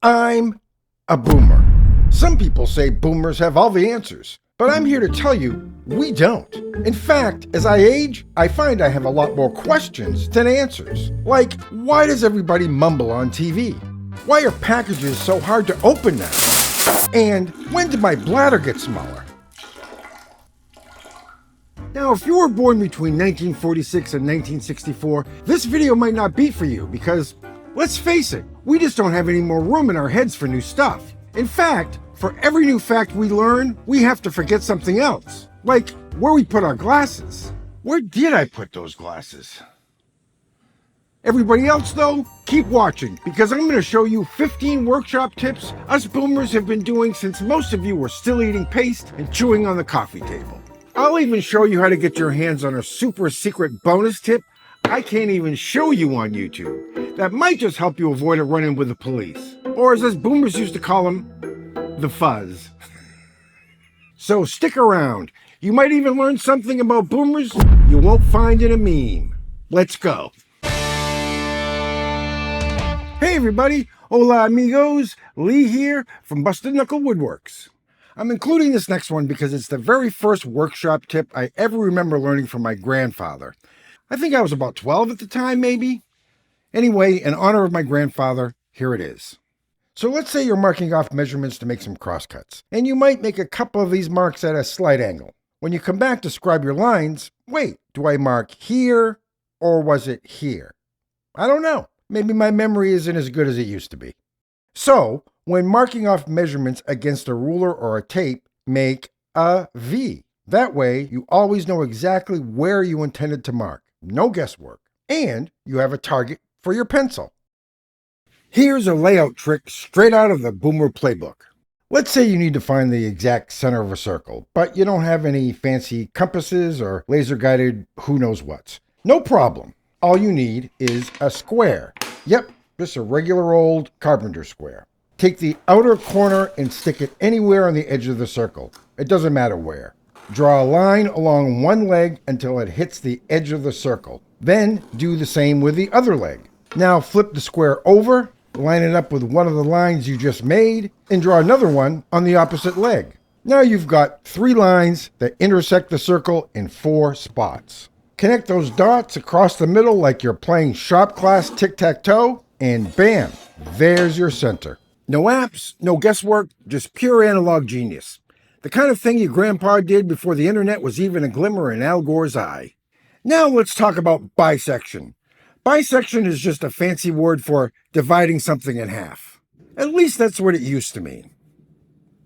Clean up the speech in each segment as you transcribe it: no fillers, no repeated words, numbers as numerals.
I'm a boomer. Some people say boomers have all the answers, but I'm here to tell you we don't. In fact, as I age, I find I have a lot more questions than answers. Like, why does everybody mumble on TV? Why are packages so hard to open now? And when did my bladder get smaller? Now, if you were born between 1946 and 1964, this video might not be for you because, let's face it, we just don't have any more room in our heads for new stuff. In fact, for every new fact we learn, we have to forget something else. Like where we put our glasses. Where did I put those glasses? Everybody else, though, keep watching because I'm going to show you 15 workshop tips us boomers have been doing since most of you were still eating paste and chewing on the coffee table. I'll even show you how to get your hands on a super secret bonus tip I can't even show you on YouTube. That might just help you avoid a run-in with the police. Or as us boomers used to call them, the fuzz. So stick around. You might even learn something about boomers you won't find in a meme. Let's go. Hey everybody, hola amigos, Lee here from Busted Knuckle Woodworks. I'm including this next one because it's the very first workshop tip I ever remember learning from my grandfather. I think I was about 12 at the time, maybe. Anyway, in honor of my grandfather, here it is. So let's say you're marking off measurements to make some crosscuts, and you might make a couple of these marks at a slight angle. When you come back to scribe your lines, wait, do I mark here or was it here? I don't know. Maybe my memory isn't as good as it used to be. So, when marking off measurements against a ruler or a tape, make a V. That way, you always know exactly where you intended to mark. No guesswork. And you have a target for your pencil. Here's a layout trick straight out of the Boomer playbook. Let's say you need to find the exact center of a circle, but you don't have any fancy compasses or laser-guided who knows whats. No problem. All you need is a square. Yep, just a regular old carpenter square. Take the outer corner and stick it anywhere on the edge of the circle. It doesn't matter where. Draw a line along one leg until it hits the edge of the circle. Then do the same with the other leg. Now flip the square over, line it up with one of the lines you just made, and draw another one on the opposite leg. Now you've got 3 lines that intersect the circle in 4 spots. Connect those dots across the middle like you're playing shop class tic-tac-toe, and bam, there's your center. No apps, no guesswork, just pure analog genius. The kind of thing your grandpa did before the internet was even a glimmer in Al Gore's eye. Now let's talk about bisection. Bisection is just a fancy word for dividing something in half. At least that's what it used to mean.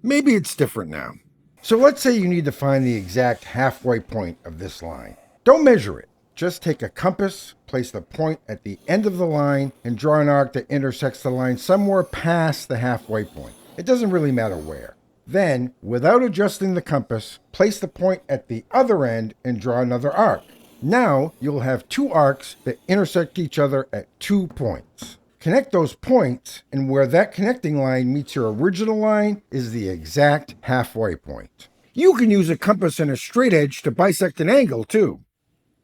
Maybe it's different now. So let's say you need to find the exact halfway point of this line. Don't measure it. Just take a compass, place the point at the end of the line, and draw an arc that intersects the line somewhere past the halfway point. It doesn't really matter where. Then, without adjusting the compass, place the point at the other end and draw another arc. Now, you'll have 2 arcs that intersect each other at 2 points. Connect those points, and where that connecting line meets your original line is the exact halfway point. You can use a compass and a straight edge to bisect an angle, too.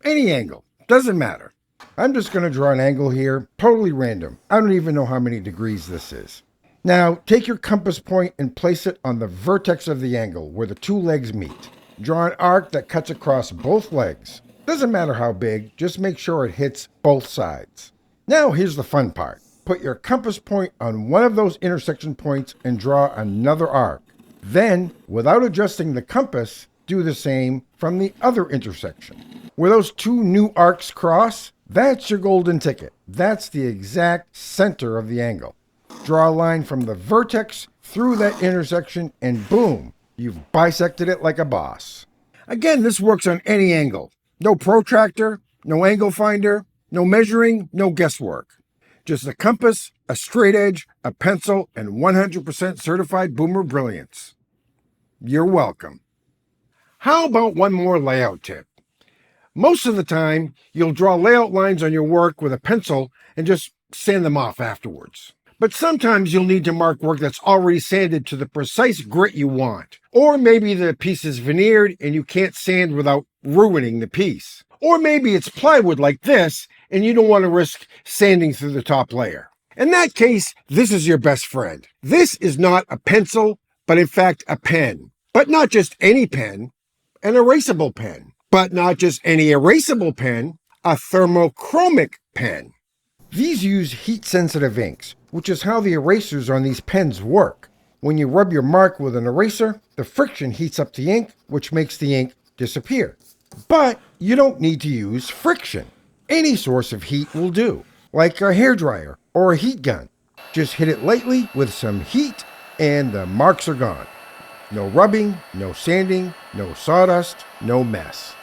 Any angle, doesn't matter. I'm just going to draw an angle here, totally random. I don't even know how many degrees this is. Now, take your compass point and place it on the vertex of the angle where the 2 legs meet. Draw an arc that cuts across both legs. Doesn't matter how big, just make sure it hits both sides. Now, here's the fun part. Put your compass point on one of those intersection points and draw another arc. Then, without adjusting the compass, do the same from the other intersection. Where those 2 new arcs cross, that's your golden ticket. That's the exact center of the angle. Draw a line from the vertex through that intersection and boom, you've bisected it like a boss. Again, this works on any angle. No protractor, no angle finder, no measuring, no guesswork. Just a compass, a straight edge, a pencil, and 100% certified boomer brilliance. You're welcome. How about one more layout tip? Most of the time, you'll draw layout lines on your work with a pencil and just sand them off afterwards. But sometimes you'll need to mark work that's already sanded to the precise grit you want. Or maybe the piece is veneered and you can't sand without ruining the piece. Or maybe it's plywood like this and you don't want to risk sanding through the top layer. In that case, this is your best friend. This is not a pencil, but in fact a pen. But not just any pen, an erasable pen. But not just any erasable pen, a thermochromic pen. These use heat-sensitive inks, which is how the erasers on these pens work. When you rub your mark with an eraser, the friction heats up the ink, which makes the ink disappear. But you don't need to use friction. Any source of heat will do, like a hairdryer or a heat gun. Just hit it lightly with some heat and the marks are gone. No rubbing, no sanding, no sawdust, no mess.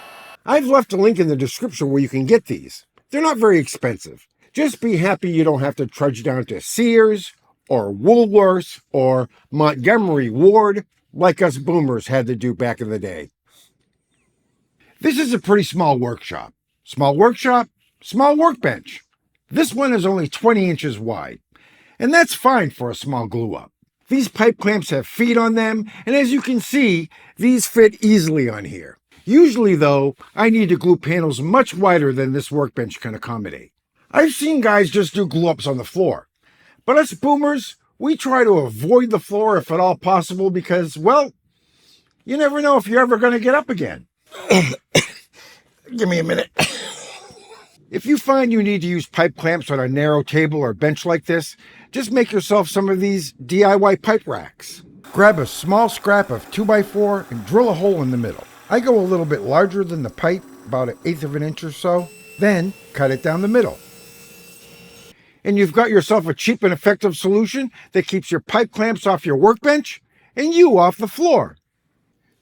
I've left a link in the description where you can get these. They're not very expensive. Just be happy you don't have to trudge down to Sears or Woolworths or Montgomery Ward like us boomers had to do back in the day. This is a pretty small workshop. Small workshop, small workbench. This one is only 20 inches wide, and that's fine for a small glue-up. These pipe clamps have feet on them, and as you can see, these fit easily on here. Usually, though, I need to glue panels much wider than this workbench can accommodate. I've seen guys just do glue-ups on the floor, but us boomers, we try to avoid the floor if at all possible because, well, you never know if you're ever going to get up again. Give me a minute. If you find you need to use pipe clamps on a narrow table or bench like this, just make yourself some of these DIY pipe racks. Grab a small scrap of 2x4 and drill a hole in the middle. I go a little bit larger than the pipe, about 1/8 of an inch or so, then cut it down the middle. And you've got yourself a cheap and effective solution that keeps your pipe clamps off your workbench and you off the floor.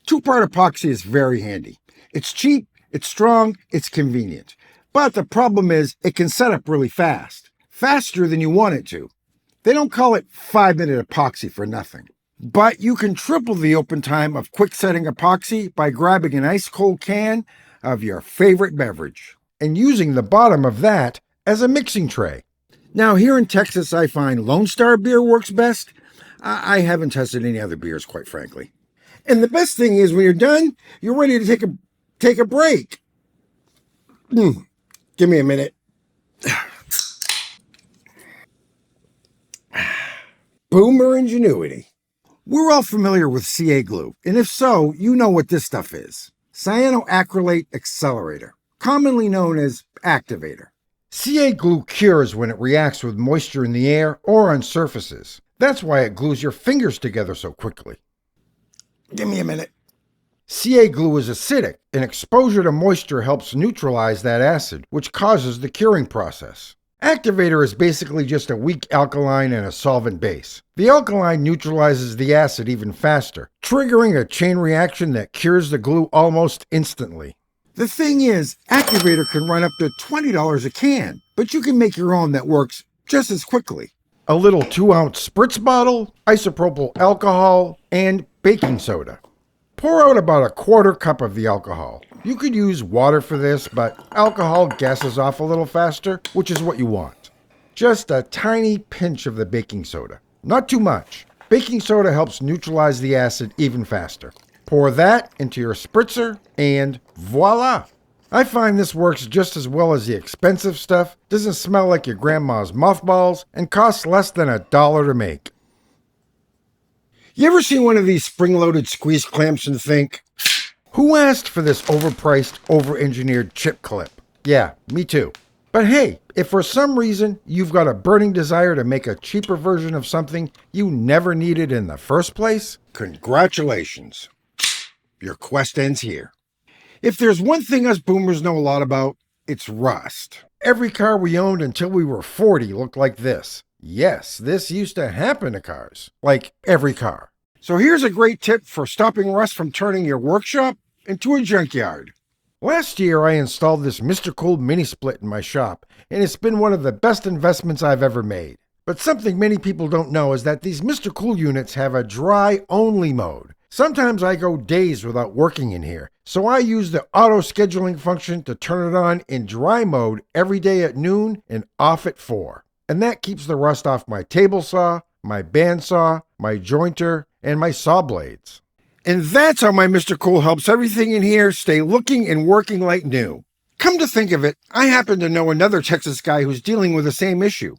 2-part epoxy is very handy. It's cheap, it's strong, it's convenient. But the problem is it can set up really fast. Faster than you want it to. They don't call it 5-minute epoxy for nothing. But you can triple the open time of quick setting epoxy by grabbing an ice cold can of your favorite beverage and using the bottom of that as a mixing tray. Now here in Texas, I find Lone Star beer works best. I haven't tested any other beers, quite frankly. And the best thing is when you're done, you're ready to take a break. Give me a minute. Boomer ingenuity. We're all familiar with CA glue, and if so, you know what this stuff is. Cyanoacrylate accelerator, commonly known as activator. CA glue cures when it reacts with moisture in the air or on surfaces. That's why it glues your fingers together so quickly. Give me a minute. CA glue is acidic, and exposure to moisture helps neutralize that acid, which causes the curing process. Activator is basically just a weak alkaline and a solvent base. The alkaline neutralizes the acid even faster, triggering a chain reaction that cures the glue almost instantly. The thing is, activator can run up to $20 a can, but you can make your own that works just as quickly. A little 2-ounce spritz bottle, isopropyl alcohol, and baking soda. Pour out about 1/4 cup of the alcohol. You could use water for this, but alcohol gases off a little faster, which is what you want. Just a tiny pinch of the baking soda. Not too much. Baking soda helps neutralize the acid even faster. Pour that into your spritzer, and voila! I find this works just as well as the expensive stuff, doesn't smell like your grandma's mothballs, and costs less than $1 to make. You ever seen one of these spring-loaded squeeze clamps and think, who asked for this overpriced, over-engineered chip clip? Yeah, me too. But hey, if for some reason you've got a burning desire to make a cheaper version of something you never needed in the first place, congratulations. Your quest ends here. If there's one thing us boomers know a lot about, it's rust. Every car we owned until we were 40 looked like this. Yes, this used to happen to cars. Like every car. So here's a great tip for stopping rust from turning your workshop into a junkyard. Last year I installed this Mr. Cool mini split in my shop, and it's been one of the best investments I've ever made. But something many people don't know is that these Mr. Cool units have a dry-only mode. Sometimes I go days without working in here, so I use the auto scheduling function to turn it on in dry mode every day at noon and off at 4. And that keeps the rust off my table saw, my bandsaw, my jointer, and my saw blades. And that's how my Mr. Cool helps everything in here stay looking and working like new. Come to think of it, I happen to know another Texas guy who's dealing with the same issue.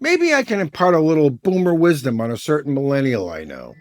Maybe I can impart a little boomer wisdom on a certain millennial I know.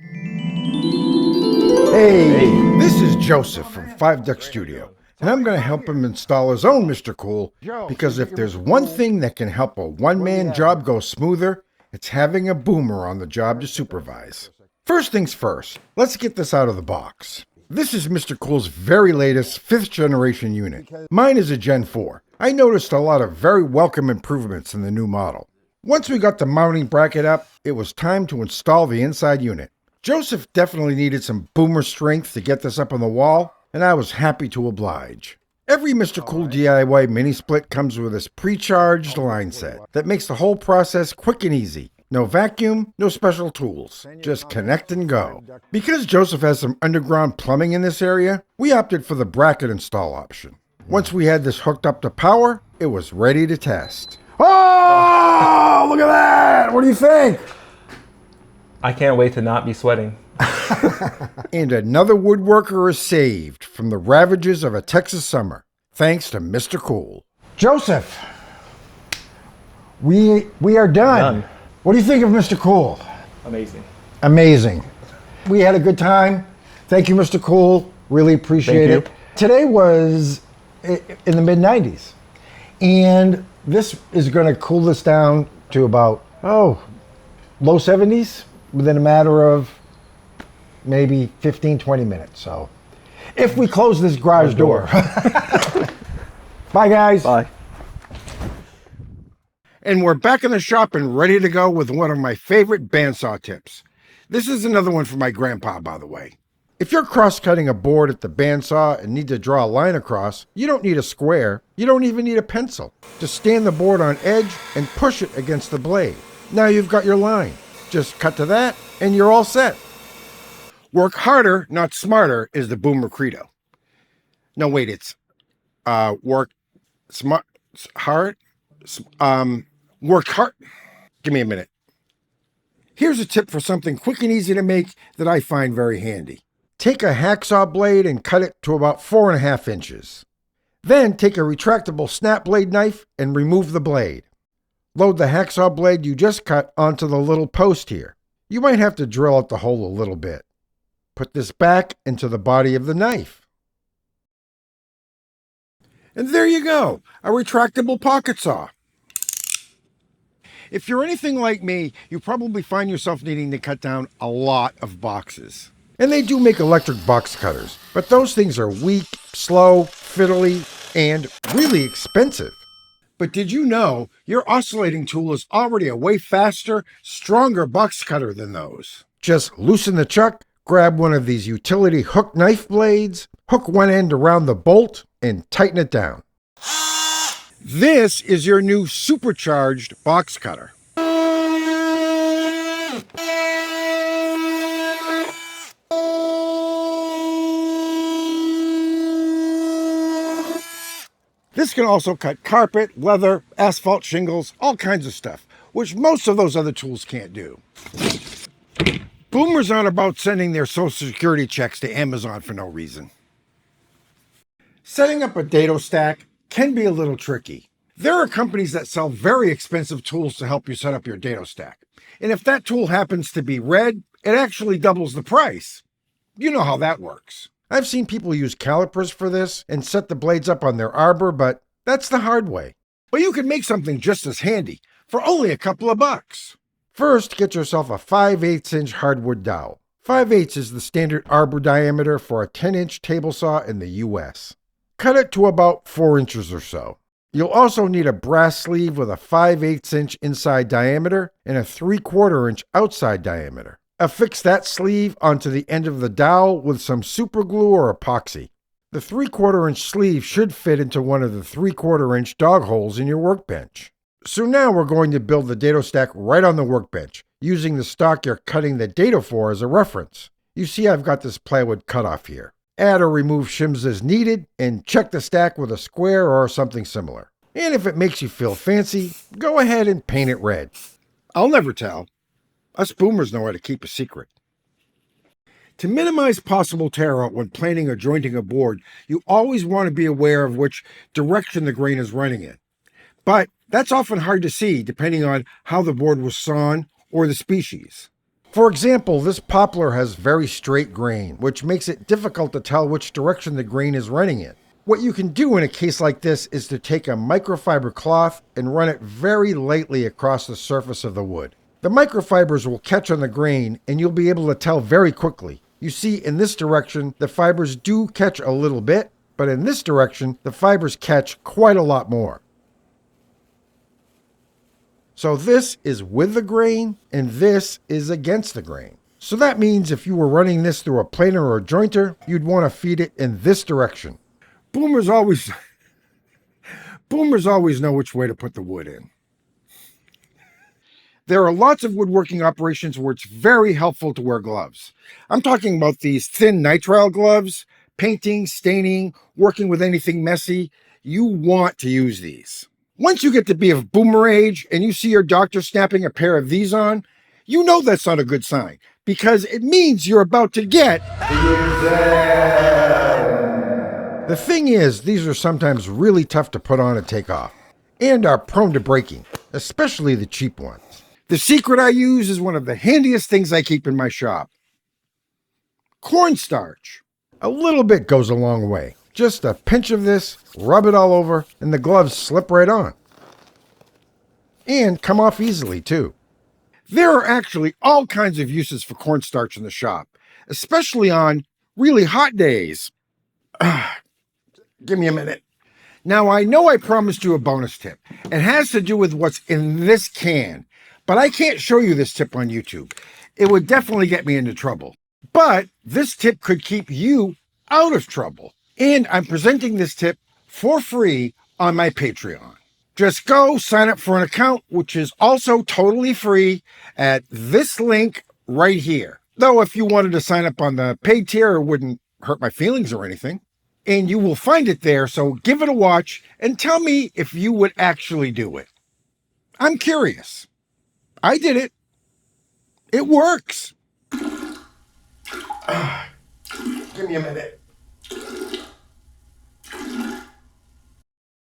Hey, this is Joseph from 5 Duck Studio, and I'm going to help him install his own Mr. Cool, because if there's one thing that can help a one-man job go smoother, it's having a boomer on the job to supervise. First things first, let's get this out of the box. This is Mr. Cool's very latest 5th generation unit. Mine is a Gen 4. I noticed a lot of very welcome improvements in the new model. Once we got the mounting bracket up, it was time to install the inside unit. Joseph definitely needed some boomer strength to get this up on the wall, and I was happy to oblige. Every Mr. Cool DIY mini split comes with this pre-charged line set that makes the whole process quick and easy. No vacuum, no special tools, just connect and go. Because Joseph has some underground plumbing in this area, we opted for the bracket install option. Once we had this hooked up to power, it was ready to test. Oh, look at that! What do you think? I can't wait to not be sweating. And another woodworker is saved from the ravages of a Texas summer, thanks to Mr. Cool. Joseph, we are done. What do you think of Mr. Cool? Amazing. Amazing. We had a good time. Thank you, Mr. Cool. Really appreciate it. Today was in the mid-90s, and this is going to cool this down to about, low 70s within a matter of maybe 15, 20 minutes. So if we close this garage door. Bye, guys. Bye. And we're back in the shop and ready to go with one of my favorite bandsaw tips. This is another one from my grandpa, by the way. If you're cross-cutting a board at the bandsaw and need to draw a line across, you don't need a square. You don't even need a pencil. Just stand the board on edge and push it against the blade. Now you've got your line. Just cut to that and you're all set. Work harder, not smarter is the boomer credo. No, wait, it's work hard. Work hard. Give me a minute. Here's a tip for something quick and easy to make that I find very handy. Take a hacksaw blade and cut it to about 4.5 inches. Then take a retractable snap blade knife and remove the blade. Load the hacksaw blade you just cut onto the little post here. You might have to drill out the hole a little bit. Put this back into the body of the knife. And there you go, a retractable pocket saw. If you're anything like me, you probably find yourself needing to cut down a lot of boxes. And they do make electric box cutters, but those things are weak, slow, fiddly, and really expensive. But did you know your oscillating tool is already a way faster, stronger box cutter than those? Just loosen the chuck, grab one of these utility hook knife blades, hook one end around the bolt, and tighten it down. This is your new supercharged box cutter. This can also cut carpet, leather, asphalt shingles, all kinds of stuff, which most of those other tools can't do. Boomers aren't about sending their social security checks to Amazon for no reason. Setting up a dado stack can be a little tricky. There are companies that sell very expensive tools to help you set up your dado stack. And if that tool happens to be red, it actually doubles the price. You know how that works. I've seen people use calipers for this and set the blades up on their arbor, but that's the hard way. But you can make something just as handy for only a couple of bucks. First, get yourself a 5/8 inch hardwood dowel. 5/8 is the standard arbor diameter for a 10-inch table saw in the US. Cut it to about 4 inches or so. You'll also need a brass sleeve with a 5/8 inch inside diameter and a 3/4 inch outside diameter. Affix that sleeve onto the end of the dowel with some super glue or epoxy. The 3/4 inch sleeve should fit into one of the 3/4 inch dog holes in your workbench. So now we're going to build the dado stack right on the workbench, using the stock you're cutting the dado for as a reference. You see I've got this plywood cut off here. Add or remove shims as needed, and check the stack with a square or something similar. And if it makes you feel fancy, go ahead and paint it red. I'll never tell. Us boomers know how to keep a secret. To minimize possible tear out when planing or jointing a board, you always want to be aware of which direction the grain is running in. But That's often hard to see depending on how the board was sawn or the species. For example, this poplar has very straight grain, which makes it difficult to tell which direction the grain is running in. What you can do in a case like this is to take a microfiber cloth and run it very lightly across the surface of the wood. The microfibers will catch on the grain and you'll be able to tell very quickly. You see, in this direction, the fibers do catch a little bit, but in this direction, the fibers catch quite a lot more. So this is with the grain and this is against the grain. So that means if you were running this through a planer or a jointer, you'd want to feed it in this direction. Boomers always know which way to put the wood in. There are lots of woodworking operations where it's very helpful to wear gloves. I'm talking about these thin nitrile gloves, painting, staining, working with anything messy. You want to use these. Once you get to be of boomer age and you see your doctor snapping a pair of these on, you know that's not a good sign because it means you're about to get the exam. The thing is, these are sometimes really tough to put on and take off and are prone to breaking, especially the cheap ones. The secret I use is one of the handiest things I keep in my shop. Cornstarch. A little bit goes a long way. Just a pinch of this, rub it all over, and the gloves slip right on. And come off easily, too. There are actually all kinds of uses for cornstarch in the shop, especially on really hot days. Give me a minute. Now, I know I promised you a bonus tip. It has to do with what's in this can, but I can't show you this tip on YouTube. It would definitely get me into trouble. But this tip could keep you out of trouble. And I'm presenting this tip for free on my Patreon. Just go sign up for an account, which is also totally free at this link right here. Though if you wanted to sign up on the paid tier, it wouldn't hurt my feelings or anything. And you will find it there, so give it a watch and tell me if you would actually do it. I'm curious. I did it. It works. Give me a minute.